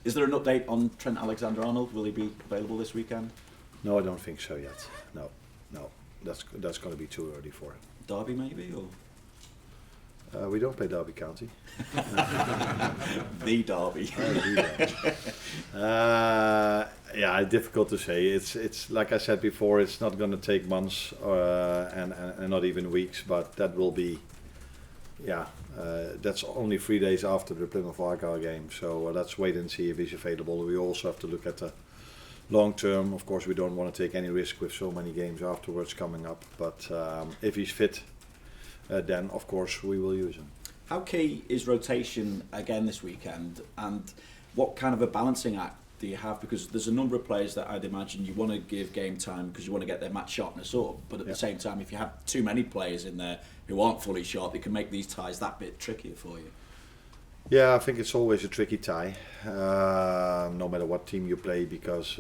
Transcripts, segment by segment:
Is there an update on Trent Alexander-Arnold? Will he be available this weekend? No, I don't think so yet. No. That's going to be too early for him. Derby maybe, or we don't play Derby County. the Derby? Yeah, difficult to say. It's like I said before. It's not going to take months and not even weeks, but that will be. Yeah, that's only 3 days after the Plymouth Argyle game. So let's wait and see if he's available. We also have to look at the long term. Of course, we don't want to take any risk with so many games afterwards coming up. But if he's fit, then of course we will use him. How key is rotation again this weekend, and what kind of a balancing act do you have? Because there's a number of players that I'd imagine you want to give game time because you want to get their match sharpness up, but at the same time, if you have too many players in there who aren't fully sharp, it can make these ties that bit trickier for you. Yeah, I think it's always a tricky tie, no matter what team you play, because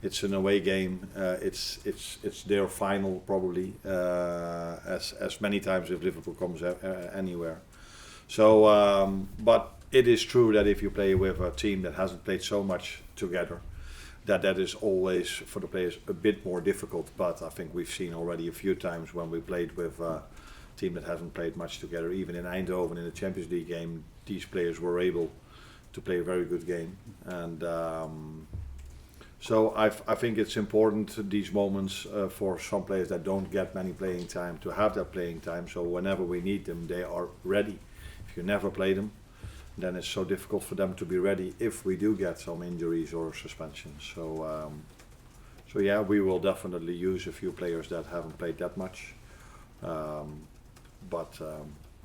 it's an away game. It's their final probably, as many times if Liverpool comes anywhere. So, but it is true that if you play with a team that hasn't played so much together, that is always for the players a bit more difficult. But I think we've seen already a few times when we played with a team that hasn't played much together, even in Eindhoven in the Champions League game, these players were able to play a very good game. And so I think it's important these moments for some players that don't get many playing time to have that playing time. So whenever we need them, they are ready. If you never play them, then it's so difficult for them to be ready if we do get some injuries or suspensions. So, so yeah, we will definitely use a few players that haven't played that much, but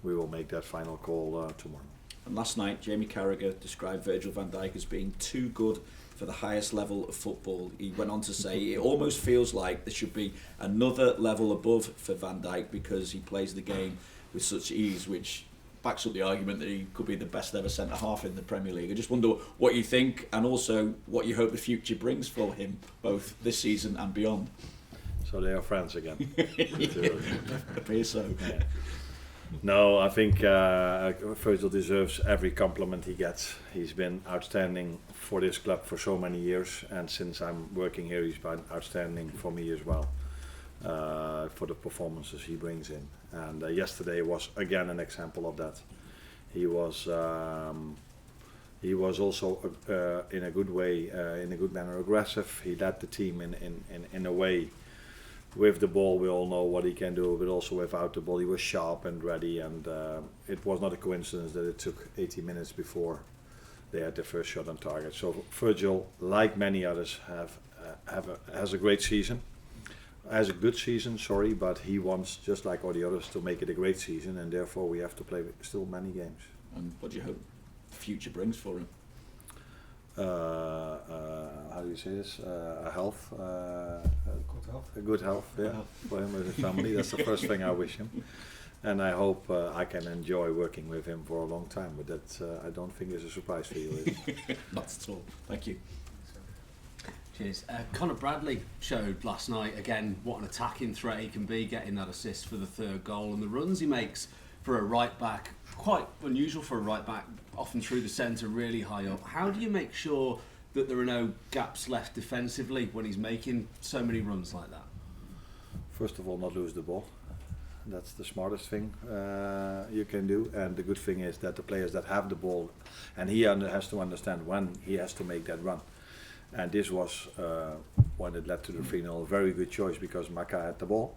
we will make that final call tomorrow. And last night, Jamie Carragher described Virgil van Dijk as being too good for the highest level of football. He went on to say it almost feels like there should be another level above for Van Dijk because he plays the game with such ease, which backs up the argument that he could be the best ever centre-half in the Premier League. I just wonder what you think and also what you hope the future brings for him, both this season and beyond. So they are friends again. Appears so. Yeah. No, I think Virgil deserves every compliment he gets. He's been outstanding for this club for so many years, and since I'm working here, he's been outstanding for me as well, for the performances he brings in. And yesterday was again an example of that. He was also in a good way, in a good manner, aggressive. He led the team in a way. With the ball, we all know what he can do, but also without the ball, he was sharp and ready. And it was not a coincidence that it took 80 minutes before they had their first shot on target. So Virgil, like many others, has a great season. Has a good season, but he wants, just like all the others, to make it a great season, and therefore we have to play still many games. And what do you hope the future brings for him? How do you say this? Good health, yeah, for him and his family. That's the first thing I wish him, and I hope I can enjoy working with him for a long time. But that I don't think is a surprise for you. Not at all. Thank you. Cheers. Conor Bradley showed last night again what an attacking threat he can be, getting that assist for the third goal, and the runs he makes for a right back, quite unusual for a right back, often through the centre, really high up. How do you make sure that there are no gaps left defensively when he's making so many runs like that? First of all, not lose the ball. That's the smartest thing you can do, and the good thing is that the players that have the ball, and he has to understand when he has to make that run. And this was when it led to the 3-0, a very good choice because Maka had the ball.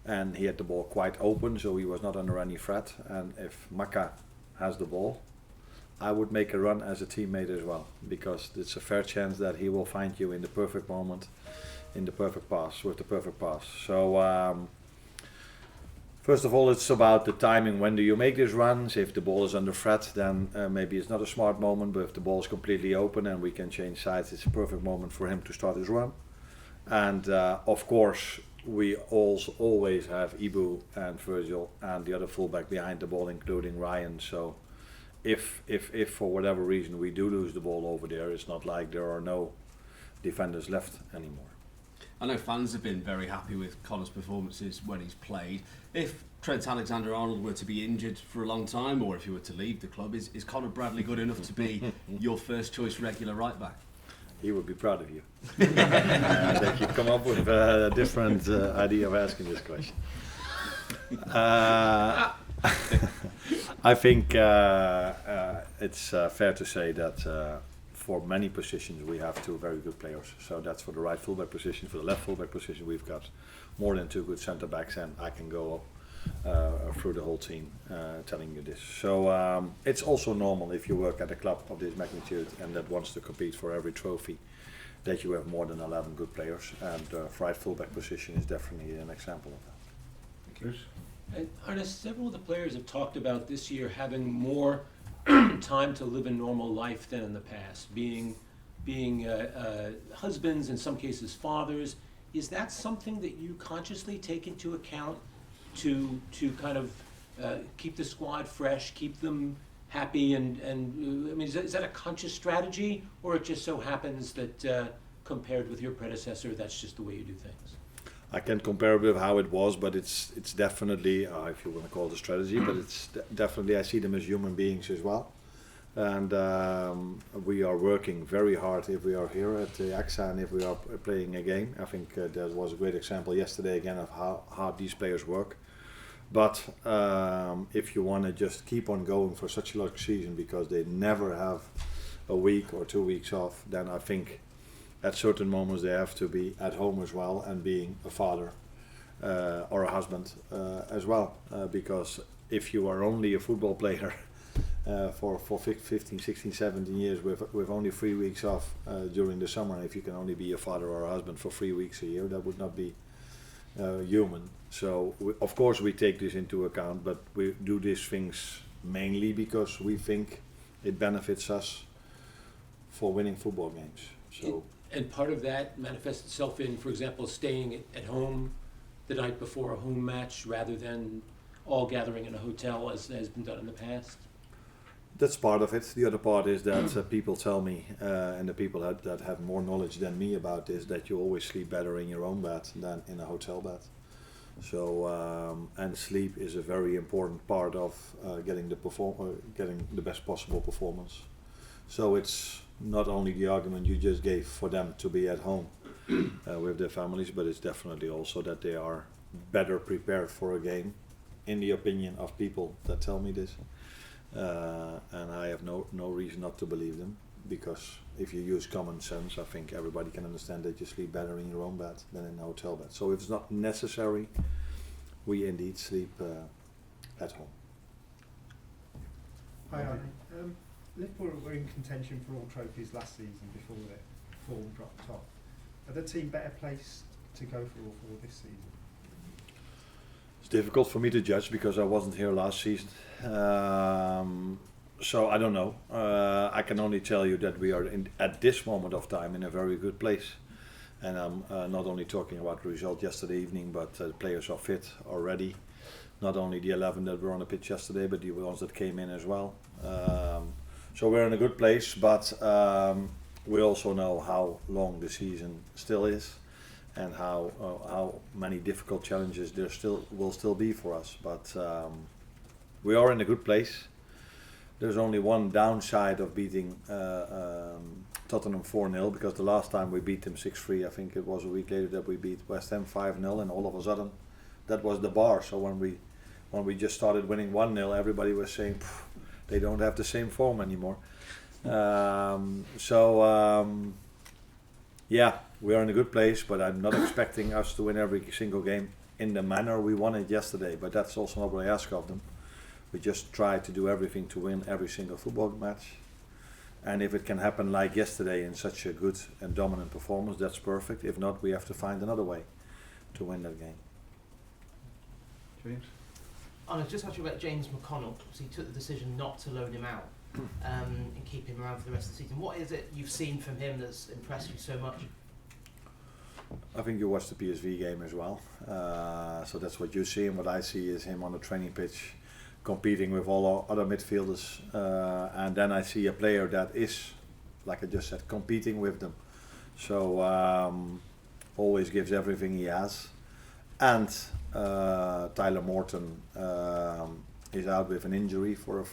And he had the ball quite open, so he was not under any threat. And if Maka has the ball, I would make a run as a teammate as well, because it's a fair chance that he will find you in the perfect moment, in the perfect pass, with the perfect pass. So first of all, it's about the timing. When do you make these runs? If the ball is under threat, then maybe it's not a smart moment, but if the ball is completely open and we can change sides, it's a perfect moment for him to start his run. And of course, we also always have Ibu and Virgil and the other fullback behind the ball, including Ryan. So if for whatever reason we do lose the ball over there, it's not like there are no defenders left anymore. I know fans have been very happy with Connor's performances when he's played. If Trent Alexander-Arnold were to be injured for a long time, or if he were to leave the club, is Connor Bradley good enough to be your first choice regular right back? He would be proud of you. That you come up with a different idea of asking this question. I think it's fair to say that for many positions we have two very good players. So that's for the right fullback position. For the left fullback position we've got more than two good centre backs, and I can go through the whole team telling you this. So it's also normal if you work at a club of this magnitude and that wants to compete for every trophy, that you have more than 11 good players, and right fullback position is definitely an example of that. Thank you. And Arne, several of the players have talked about this year having more time to live a normal life than in the past, being husbands, in some cases fathers. Is that something that you consciously take into account to kind of keep the squad fresh, keep them happy, and I mean, is that a conscious strategy, or it just so happens that compared with your predecessor, that's just the way you do things? I can compare it with how it was, but it's definitely, if you want to call it a strategy, but it's definitely, I see them as human beings as well. And we are working very hard if we are here at the AXA and if we are playing a game. I think there was a great example yesterday again of how hard these players work. But if you want to just keep on going for such a long season because they never have a week or 2 weeks off, then I think at certain moments they have to be at home as well and being a father or a husband as well. Because if you are only a football player for 15, 16, 17 years with only 3 weeks off during the summer, and if you can only be a father or a husband for 3 weeks a year, that would not be human. So of course we take this into account, but we do these things mainly because we think it benefits us for winning football games. So. And part of that manifests itself in, for example, staying at home the night before a home match rather than all gathering in a hotel as has been done in the past? That's part of it. The other part is that people tell me, and the people that have more knowledge than me about this, that you always sleep better in your own bed than in a hotel bed. So, and sleep is a very important part of getting the best possible performance. So it's not only the argument you just gave for them to be at home with their families, but it's definitely also that they are better prepared for a game, in the opinion of people that tell me this. And I have no reason not to believe them, because if you use common sense, I think everybody can understand that you sleep better in your own bed than in a hotel bed. So if it's not necessary, we indeed sleep at home. Hi, Arne. Liverpool were in contention for all trophies last season before their form dropped off. Are the team better placed to go for all four this season? It's difficult for me to judge because I wasn't here last season. So I don't know. I can only tell you that we are at this moment of time in a very good place. And I'm not only talking about the result yesterday evening, but the players are fit already. Not only the 11 that were on the pitch yesterday, but the ones that came in as well. So we're in a good place, but we also know how long the season still is, and how many difficult challenges there will still be for us. But we are in a good place. There's only one downside of beating Tottenham 4-0, because the last time we beat them 6-3, I think it was a week later that we beat West Ham 5-0, and all of a sudden that was the bar. So when we just started winning 1-0, everybody was saying they don't have the same form anymore. Yeah, we are in a good place, but I'm not expecting us to win every single game in the manner we won it yesterday. But that's also not what I ask of them. We just try to do everything to win every single football match. And if it can happen like yesterday in such a good and dominant performance, that's perfect. If not, we have to find another way to win that game. James? I just asked you about James McConnell. So he took the decision not to loan him out and keep him around for the rest of the season. What is it you've seen from him that's impressed you so much? I think you watched the PSV game as well. So that's what you see, and what I see is him on the training pitch competing with all our other midfielders. And then I see a player that is, like I just said, competing with them. So always gives everything he has, and Tyler Morton is out with an injury for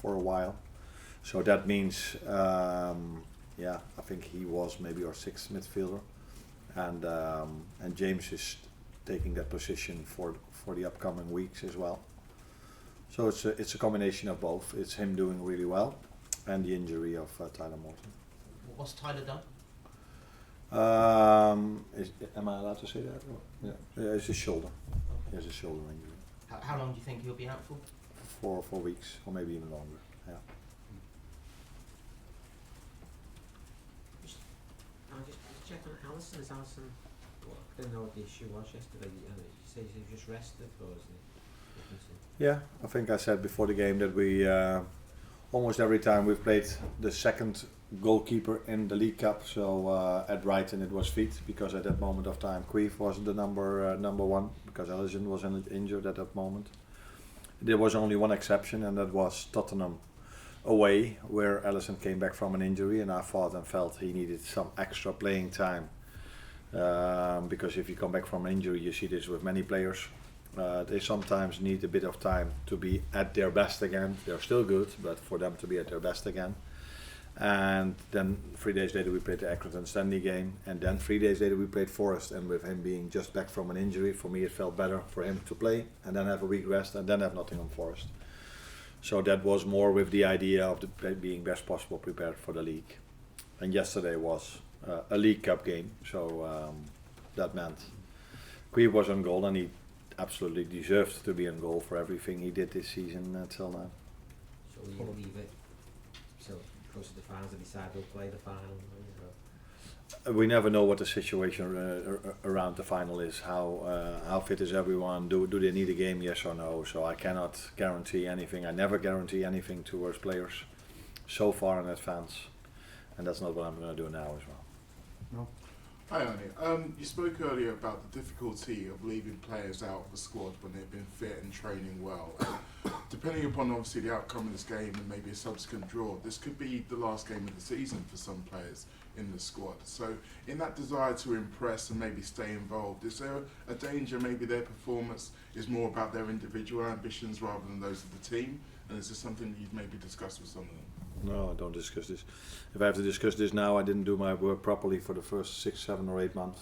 a while, so that means I think he was maybe our sixth midfielder, and James is taking that position for the upcoming weeks as well. So it's a combination of both. It's him doing really well, and the injury of Tyler Morton. What's Tyler done? Am I allowed to say that? Yeah, it's his shoulder. He has a shoulder injury. How long do you think he'll be out for? For 4 weeks, or maybe even longer. Yeah. Just check on Alisson. Is Alisson? I don't know what the issue was yesterday. You say he was just rested, or is he? Yeah, I think I said before the game that we almost every time we've played the second goalkeeper in the League Cup. So at Brighton it was Feet, because at that moment of time Queef was the number one, because Alisson was injured at that moment. There was only one exception, and that was Tottenham away, where Alisson came back from an injury, and I thought and felt he needed some extra playing time, because if you come back from an injury, you see this with many players. They sometimes need a bit of time to be at their best again. They're still good, but for them to be at their best again. And then 3 days later we played the Accrington Stanley game, and then 3 days later we played Forest, and with him being just back from an injury, for me it felt better for him to play and then have a week rest and then have nothing on Forest. So that was more with the idea of being best possible prepared for the league. And yesterday was a League Cup game, so that meant Queef was on goal, and he absolutely deserved to be on goal for everything he did this season until now. So will you leave it till close to the finals to decide who'll play the final? We never know what the situation around the final is. How fit is everyone? Do they need a game? Yes or no? So I cannot guarantee anything. I never guarantee anything towards players so far in advance, and that's not what I'm going to do now as well. No. Hi Arne, you spoke earlier about the difficulty of leaving players out of the squad when they've been fit and training well. Depending upon obviously the outcome of this game and maybe a subsequent draw, this could be the last game of the season for some players in the squad. So in that desire to impress and maybe stay involved, is there a danger maybe their performance is more about their individual ambitions rather than those of the team? And is this something you've maybe discussed with some of them? No, I don't discuss this. If I have to discuss this now, I didn't do my work properly for the first 6, 7 or 8 months.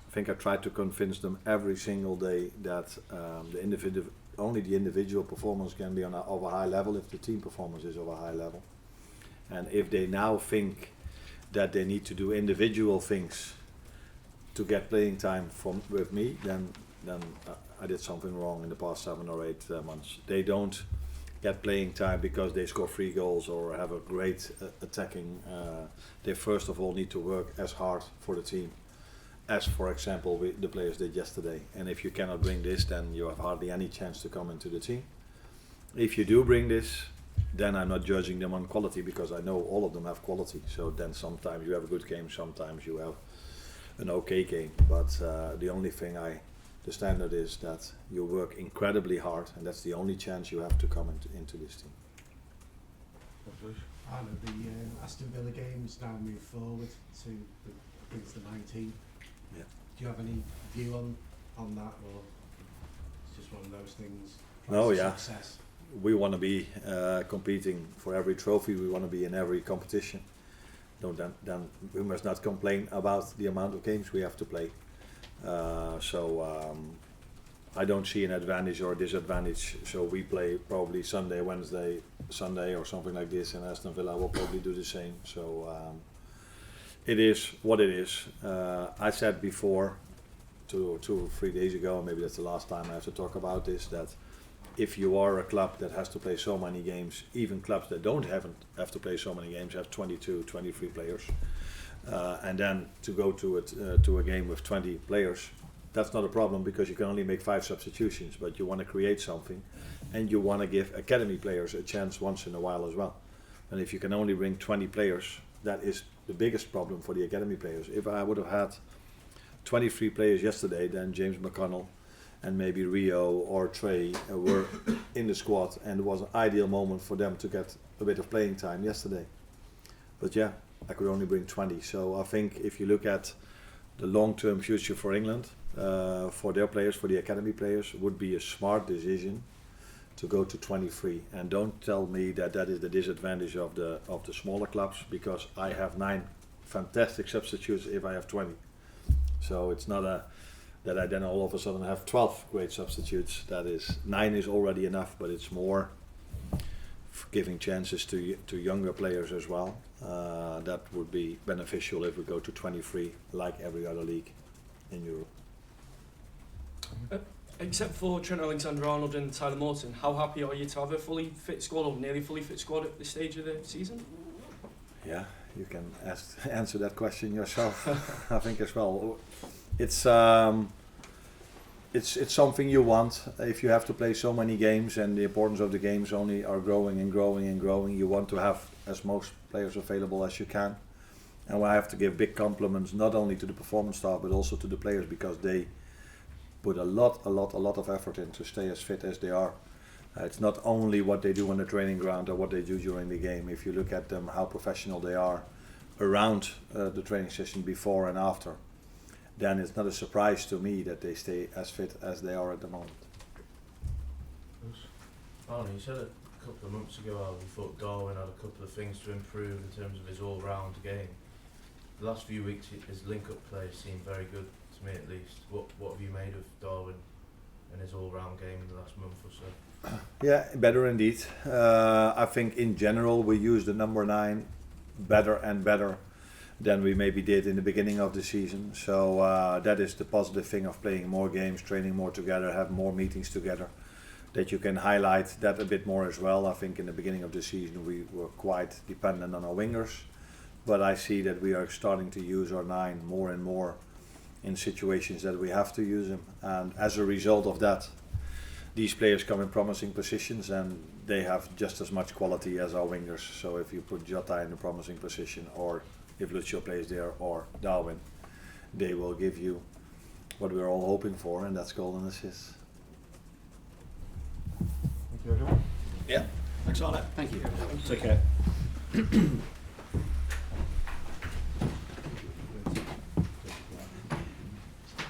I think I tried to convince them every single day that only the individual performance can be of a high level if the team performance is of a high level. And if they now think that they need to do individual things to get playing time with me, then I did something wrong in the past 7 or 8 months. They don't get playing time because they score 3 goals or have a great attacking. They first of all need to work as hard for the team as, for example, the players did yesterday. And if you cannot bring this, then you have hardly any chance to come into the team. If you do bring this, then I'm not judging them on quality, because I know all of them have quality. So then sometimes you have a good game, sometimes you have an okay game. But the only thing the standard is that you work incredibly hard, and that's the only chance you have to come into this team. Arne, the Aston Villa games now move forward to I think it's the 19th. Yeah. Do you have any view on that, or it's just one of those things? Oh yeah. Success? We want to be competing for every trophy. We want to be in every competition. Then we must not complain about the amount of games we have to play. I don't see an advantage or disadvantage. So we play probably Sunday, Wednesday, Sunday or something like this, and Aston Villa will probably do the same. So it is what it is. I said before, 2 or 3 days ago, maybe that's the last time I have to talk about this, that if you are a club that has to play so many games, even clubs that don't have to play so many games have 22, 23 players. And then to go to a game with 20 players, that's not a problem, because you can only make 5 substitutions, but you want to create something, and you want to give academy players a chance once in a while as well. And if you can only bring 20 players, that is the biggest problem for the academy players. If I would have had 23 players yesterday, then James McConnell and maybe Rio or Trey were in the squad, and it was an ideal moment for them to get a bit of playing time yesterday. But yeah, I could only bring 20. So I think if you look at the long-term future for England, for their players, for the academy players, would be a smart decision to go to 23. And don't tell me that that is the disadvantage of the smaller clubs, because I have 9 fantastic substitutes if I have 20. So it's not that I then all of a sudden have 12 great substitutes. That is, 9 is already enough, but it's more giving chances to younger players as well. That would be beneficial if we go to 23, like every other league in Europe. Except for Trent Alexander-Arnold and Tyler Morton, how happy are you to have a fully fit squad, or nearly fully fit squad at this stage of the season? Yeah, you can answer that question yourself. I think as well. It's something you want. If you have to play so many games and the importance of the games only are growing and growing and growing, you want to have as most players available as you can. And I have to give big compliments not only to the performance staff but also to the players, because they put a lot of effort in to stay as fit as they are. It's not only what they do on the training ground or what they do during the game. If you look at them, how professional they are around the training session before and after, then it's not a surprise to me that they stay as fit as they are at the moment. Arne, you said a couple of months ago how you thought Darwin had a couple of things to improve in terms of his all-round game. The last few weeks his link-up play seemed very good, to me at least. What have you made of Darwin and his all-round game in the last month or so? Yeah, better indeed. I think in general we use the number 9 better and better than we maybe did in the beginning of the season. So that is the positive thing of playing more games, training more together, have more meetings together, that you can highlight that a bit more as well. I think in the beginning of the season we were quite dependent on our wingers, but I see that we are starting to use our 9 more and more in situations that we have to use them, and as a result of that, these players come in promising positions and they have just as much quality as our wingers. So if you put Jota in a promising position, or if Lucio plays there, or Darwin, they will give you what we're all hoping for, and that's goal and assists. Thank you, everyone. Yeah, thanks Arne. Thank you. Take care.